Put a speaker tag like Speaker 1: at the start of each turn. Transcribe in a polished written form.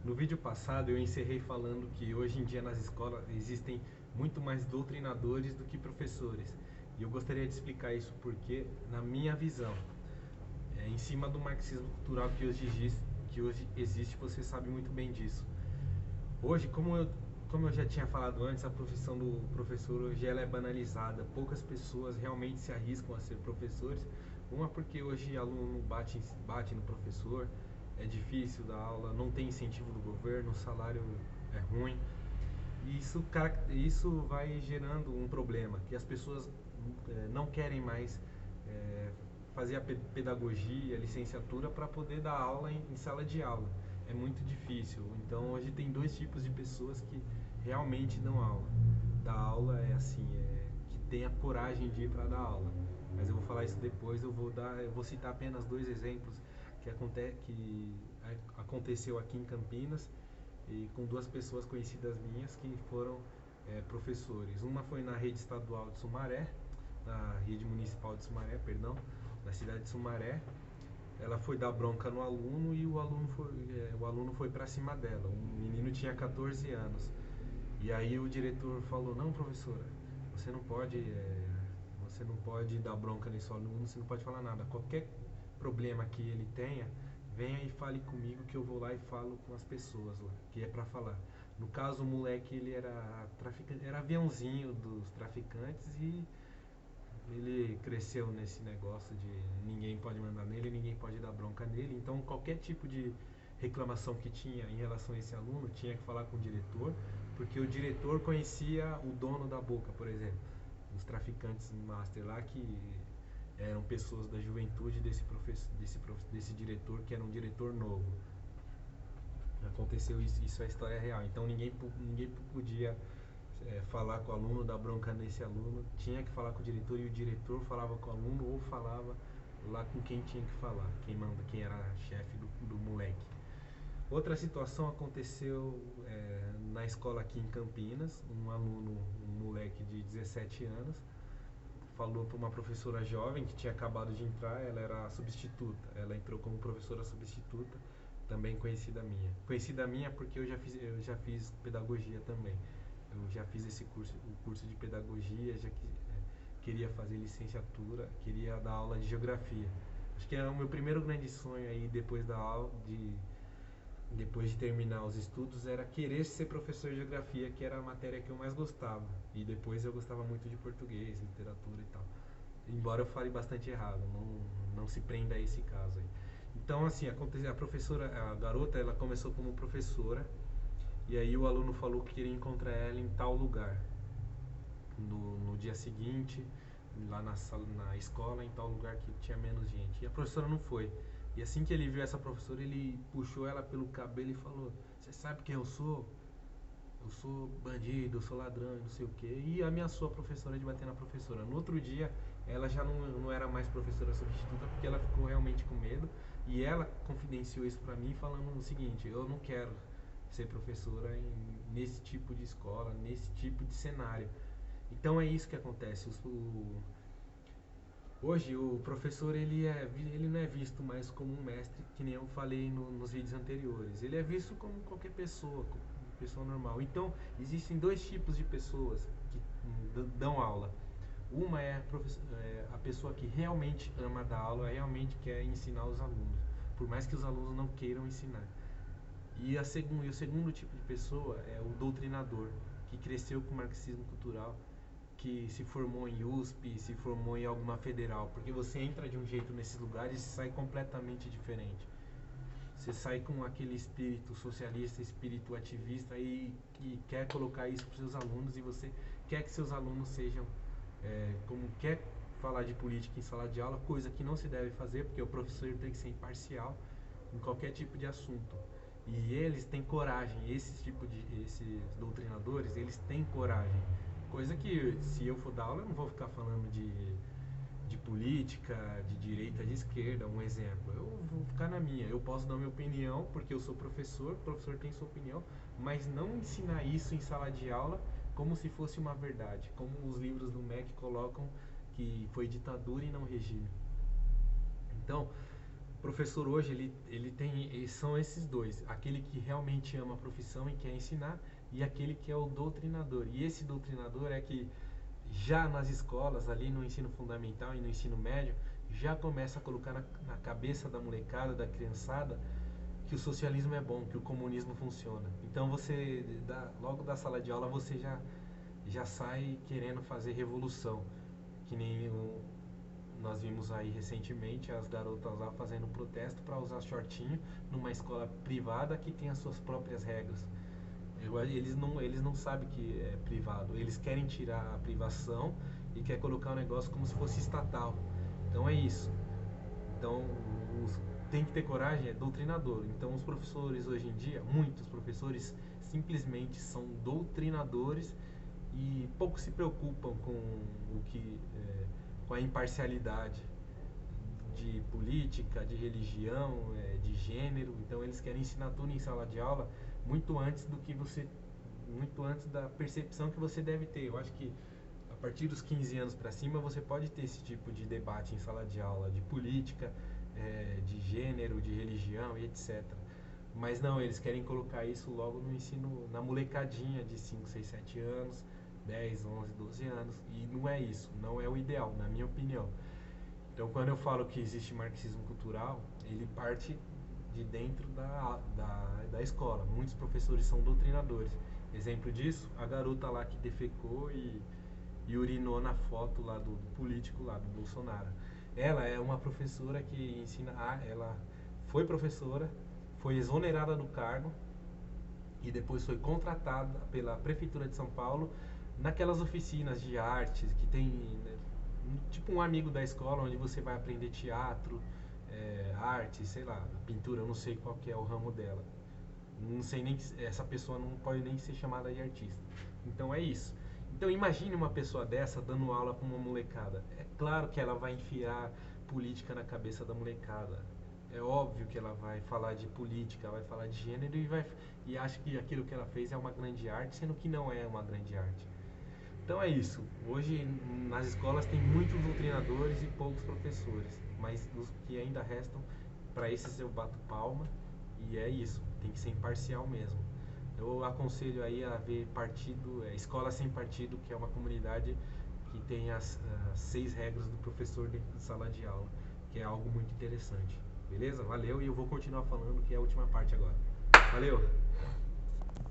Speaker 1: No vídeo passado eu encerrei falando que hoje em dia nas escolas existem muito mais doutrinadores do que professores. E eu gostaria de explicar isso porque, na minha visão, em cima do marxismo cultural que hoje existe, você sabe muito bem disso. Hoje, como eu já tinha falado antes, a profissão do professor hoje ela é banalizada. Poucas pessoas realmente se arriscam a ser professores. Uma porque hoje aluno bate no professor, é difícil dar aula, não tem incentivo do governo, o salário é ruim. E isso vai gerando um problema, que as pessoas não querem mais fazer a pedagogia, a licenciatura para poder dar aula em sala de aula. É muito difícil. Então hoje tem dois tipos de pessoas que realmente dão aula. Dar aula é assim, que tem a coragem de ir para dar aula. Mas eu vou falar isso depois, eu vou citar apenas dois exemplos que aconteceu aqui em Campinas e com duas pessoas conhecidas minhas que foram professores. Uma foi na rede estadual de Sumaré, na rede municipal de Sumaré, perdão, na cidade de Sumaré. Ela foi dar bronca no aluno e o aluno foi para cima dela. O menino tinha 14 anos. E aí o diretor falou: "Não, professora, você não pode, você não pode dar bronca nesse aluno, você não pode falar nada. Qualquer problema que ele tenha, venha e fale comigo que eu vou lá e falo com as pessoas lá, que é para falar." No caso, o moleque ele era traficante, era aviãozinho dos traficantes e ele cresceu nesse negócio de ninguém pode mandar nele, ninguém pode dar bronca nele. Então, qualquer tipo de reclamação que tinha em relação a esse aluno, tinha que falar com o diretor, porque o diretor conhecia o dono da boca, por exemplo, os traficantes master lá, que eram pessoas da juventude desse diretor, que era um diretor novo. Aconteceu isso é história real. Então ninguém podia falar com o aluno, dar bronca nesse aluno, tinha que falar com o diretor e o diretor falava com o aluno ou falava lá com quem tinha que falar, quem era chefe do moleque. Outra situação aconteceu na escola aqui em Campinas. Um moleque de 17 anos, falou para uma professora jovem que tinha acabado de entrar, ela era substituta, ela entrou como professora substituta, também conhecida minha. Conhecida minha porque eu já fiz pedagogia também. Eu já fiz o curso de pedagogia, queria fazer licenciatura, queria dar aula de geografia. Acho que é o meu primeiro grande sonho aí depois de terminar os estudos, era querer ser professor de geografia, que era a matéria que eu mais gostava. E depois eu gostava muito de português, literatura e tal. Embora eu fale bastante errado, não se prenda a esse caso aí. Então, assim, a garota, ela começou como professora, e aí o aluno falou que queria encontrar ela em tal lugar. No dia seguinte, lá na escola, em tal lugar que tinha menos gente. E a professora não foi. E assim que ele viu essa professora, ele puxou ela pelo cabelo e falou: "Você sabe quem eu sou? Eu sou bandido, eu sou ladrão, não sei o quê." E ameaçou a professora de bater na professora. No outro dia, ela já não era mais professora substituta, porque ela ficou realmente com medo. E ela confidenciou isso pra mim, falando o seguinte: "Eu não quero ser professora nesse tipo de escola, nesse tipo de cenário." Então é isso que acontece. Hoje o professor ele não é visto mais como um mestre, que nem eu falei nos vídeos anteriores. Ele é visto como qualquer pessoa, como pessoa normal. Então existem dois tipos de pessoas que dão aula. Uma é a pessoa que realmente ama dar aula, realmente quer ensinar os alunos, por mais que os alunos não queiram ensinar. E o segundo tipo de pessoa é o doutrinador, que cresceu com o marxismo cultural, que se formou em USP, se formou em alguma federal, porque você entra de um jeito nesses lugares e sai completamente diferente. Você sai com aquele espírito socialista, espírito ativista e quer colocar isso para os seus alunos, e você quer que seus alunos sejam, como quer falar de política em sala de aula, coisa que não se deve fazer, porque o professor tem que ser imparcial em qualquer tipo de assunto. E eles têm coragem, esses doutrinadores, eles têm coragem. Coisa que, se eu for dar aula, eu não vou ficar falando de política, de direita, de esquerda, um exemplo. Eu vou ficar na minha. Eu posso dar minha opinião, porque eu sou professor, o professor tem sua opinião, mas não ensinar isso em sala de aula como se fosse uma verdade, como os livros do MEC colocam que foi ditadura e não regime. Então, O professor hoje, são esses dois, aquele que realmente ama a profissão e quer ensinar, e aquele que é o doutrinador. E esse doutrinador é que já nas escolas, ali no ensino fundamental e no ensino médio, já começa a colocar na cabeça da molecada, da criançada, que o socialismo é bom, que o comunismo funciona. Então você, logo da sala de aula, você já sai querendo fazer revolução, que nem nós vimos aí recentemente as garotas lá fazendo protesto para usar shortinho numa escola privada que tem as suas próprias regras. Eles não sabem que é privado, eles querem tirar a privação e quer colocar o negócio como se fosse estatal. Então é isso. Então tem que ter coragem, é doutrinador. Então os professores hoje em dia, muitos professores simplesmente são doutrinadores e pouco se preocupam com com a imparcialidade de política, de religião, de gênero. Então eles querem ensinar tudo em sala de aula muito antes muito antes da percepção que você deve ter. Eu acho que a partir dos 15 anos para cima você pode ter esse tipo de debate em sala de aula, de política, de gênero, de religião e etc. Mas não, eles querem colocar isso logo no ensino, na molecadinha de 5, 6, 7 anos, 10, 11, 12 anos. E não é isso, não é o ideal, na minha opinião. Então, quando eu falo que existe marxismo cultural, ele parte de dentro da escola. Muitos professores são doutrinadores. Exemplo disso, a garota lá que defecou e urinou na foto lá do político lá, do Bolsonaro. Ela é uma professora que ensina, ela foi professora, foi exonerada do cargo e depois foi contratada pela Prefeitura de São Paulo naquelas oficinas de artes que tem, né, tipo um amigo da escola onde você vai aprender teatro, arte, sei lá, pintura, eu não sei qual que é o ramo dela. Não sei nem, essa pessoa não pode nem ser chamada de artista. Então é isso. Então imagine uma pessoa dessa dando aula para uma molecada. É claro que ela vai enfiar política na cabeça da molecada. É óbvio que ela vai falar de política, vai falar de gênero e acha que aquilo que ela fez é uma grande arte, sendo que não é uma grande arte. Então é isso. Hoje nas escolas tem muitos doutrinadores e poucos professores, mas os que ainda restam, para esses eu bato palma e é isso. Tem que ser imparcial mesmo. Eu aconselho aí a ver partido, escola sem partido, que é uma comunidade que tem as 6 regras do professor dentro de sala de aula, que é algo muito interessante. Beleza? Valeu, e eu vou continuar falando que é a última parte agora. Valeu!